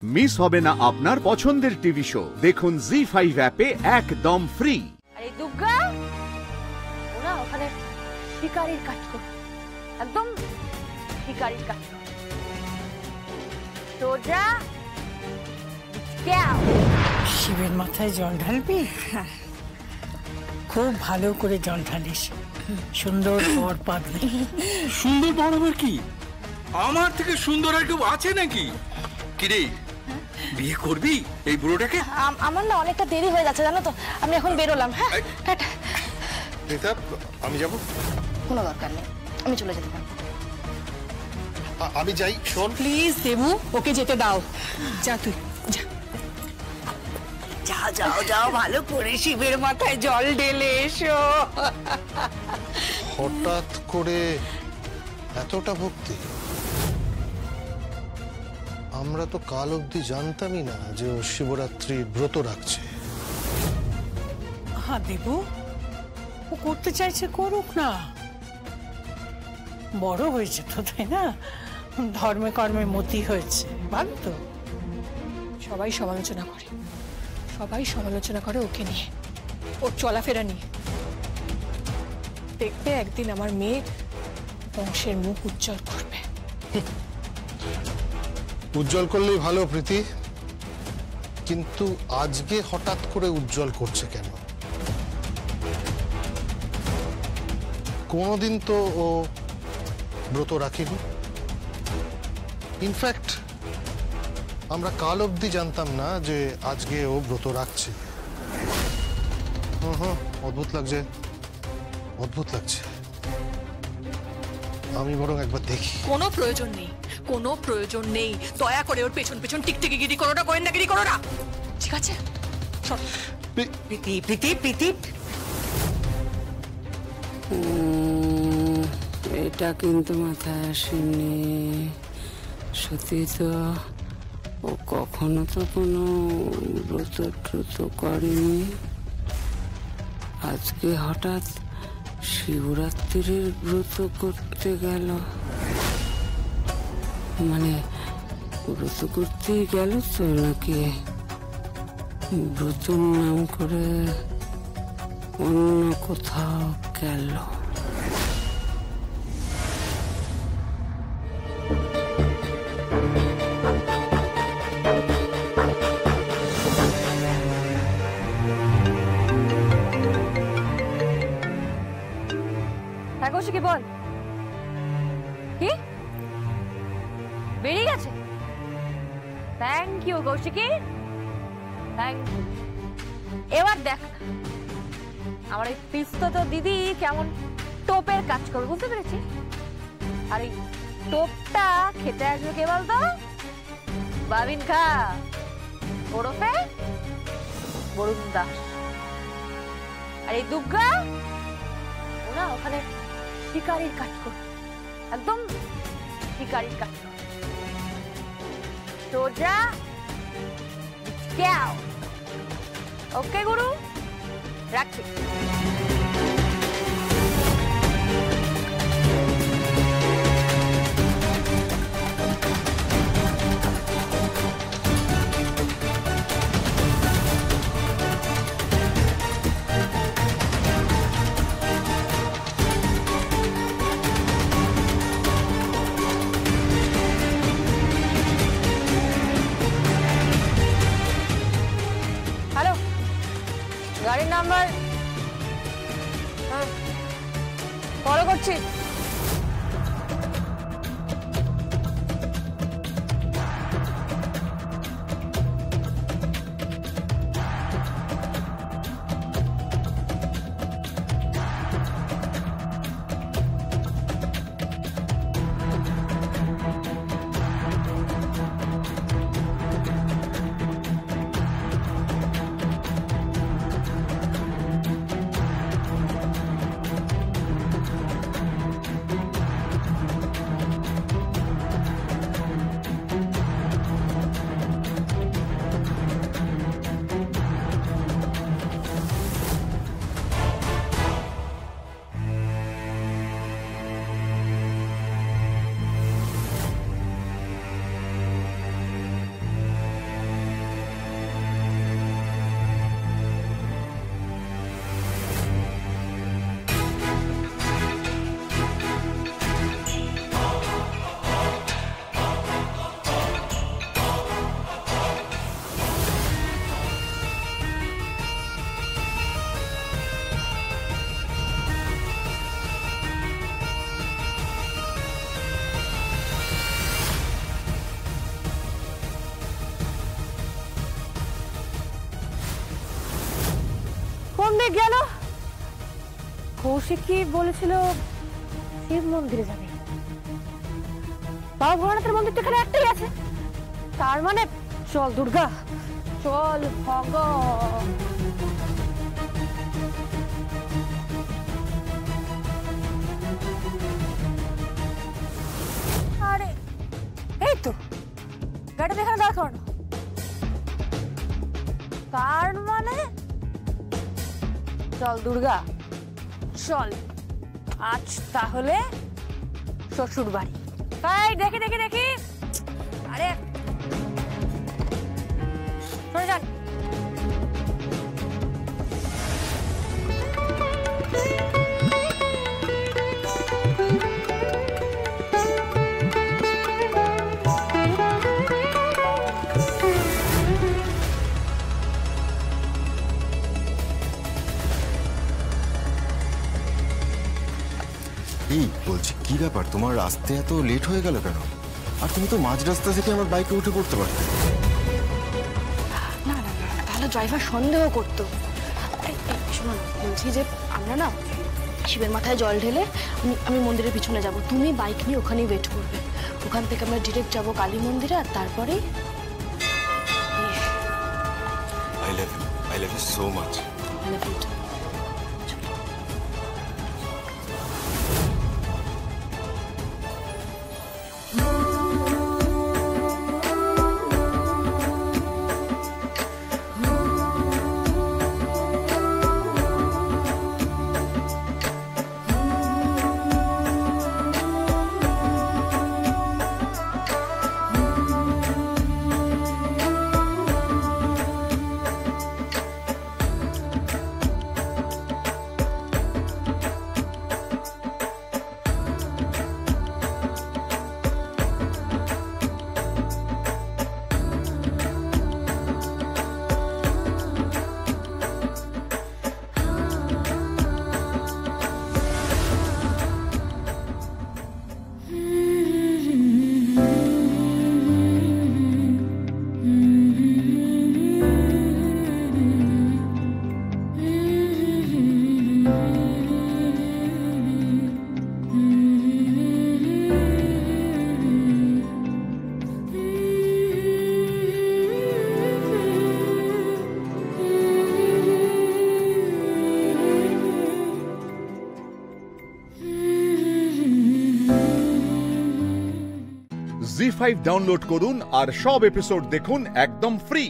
Miss হবে না আপনার পছন্দের টিভি শো। দেখুন জি5 অ্যাপে একদম ফ্রি। আরে দুর্গা, ওরা ওখানে শিকারির কাজ করে, একদম শিকারির কাজ করে। সোজা শিবের মাথায় জল ঢালবি? খুব ভালো করে জল ঢালিস, সুন্দর বর পাবি। সুন্দর বর আবার কি? আমার থেকে সুন্দর আর কেউ আছে নাকি? কিরে, বিয়ে করবি এই বুড়োটাকে? আমার না অনেকটা দেরি হয়ে যাচ্ছে জানো তো, আমি এখন বেরোলাম। হ্যাঁ টাটা। রিতা, আমি যাব? কোনো দরকার নেই, আমি চলে যেতে পারবো। আমি যাই। শোন প্লিজ দেবু, ওকে যেতে দাও। যা তুই যা। যাও যাও যাও, ভালো করে শিবের মাথায় জল ঢেলে এসো। হঠাৎ করে এতটা ভক্তি? আমরা তো কাল অবধি জানতামই না যে ও শিবরাত্রি ব্রত রাখছে। হ্যাঁ দেবু, ও করতে চাইছে করুক না, বড় হয়েছে তো, তাই না? ধর্মে কর্মে মতি হয়েছে, ভালো তো। সবাই সমালোচনা করে, সবাই সমালোচনা করে ওকে নিয়ে, ওর চলাফেরা নিয়ে। দেখবে একদিন আমার মেয়ে বংশের মুখ উজ্জ্বল করবে। উজ্জ্বল করলেই ভালো প্রীতি, কিন্তু আজকে হঠাৎ করে উজ্জ্বল করছে কেন? কোনোদিন তো ও ব্রত রাখেনি। ইনফ্যাক্ট আমরা কাল অবধি জানতাম না যে আজকে ও ব্রত রাখছে। অদ্ভুত লাগছে, অদ্ভুত লাগছে। আমি বরং একবার দেখি। কোনো প্রয়োজন নেই, কোনো প্রয়োজন নেই। দয়া করে ওর পেছন পেছন টিকটিকিগিরি করো না, গোয়েন্দাগিরি করো না, ঠিক আছে? প্রীতি প্রীতি প্রীতি, এটা কিন্তু মাথায় আসেনি। সত্যি তো ও কখনো তো কোনো ব্রত ট্রত করেনি, আজকে হঠাৎ শিবরাত্রির ব্রত করতে গেল। মানে ব্রত করতেই গেল তো, নাকি ব্রতর নাম করে অন্য কোথাও গেল? কি বল, কি বেরিয়ে গেছে? Thank you Koushiki, thank you. এবার দেখ আমার এই পিস্তো তো দিদি কেমন টোপের কাজ করবে, বুঝতে পেরেছি? আর এই টোপটা খেতে আসবে কে বলতো? বাবিন খা ওরফে বরুণ দাস। আর এই দুর্গা, ওরা ওখানে শিকারির কাজ করে, একদম শিকারির কাজ করে। সোজা ওকে গুরু, রাখছি। গাড়ির নাম্বার ফলো করছি। গেল। কৌশিক কি বলেছিল শিব মন্দিরে যাবে? বাবা ভোলানাথের মন্দির তো এখানে একটাই আছে, তার মানে চল দুর্গা, চল ভগ। আরে এই তো গাড়িটা এখানে দাঁড় করানো, তার মানে চল দুর্গা চল, আজ তাহলে শ্বশুর বাড়ি। তাই দেখি দেখি দেখি, আরে সরে যান। এই বলছি, কি ব্যাপার তোমার আসতে এত লেট হয়ে গেল কেন? আর তুমি তো মাঝ রাস্তা থেকে আমার বাইকে উঠে পড়তে পারতে। না না না, তাহলে ড্রাইভার সন্দেহ করতো। শোনো, বলছি যে আমরা না শিবের মাথায় জল ঢেলে আমি মন্দিরের পিছনে যাব, তুমি বাইক নিয়ে ওখানেই ওয়েট করবে। ওখান থেকে আমরা ডিরেক্ট যাব কালী মন্দিরে, আর তারপরে I love you so much. I love you. Zee5 download করুন আর সব এপিসোড দেখুন একদম ফ্রি।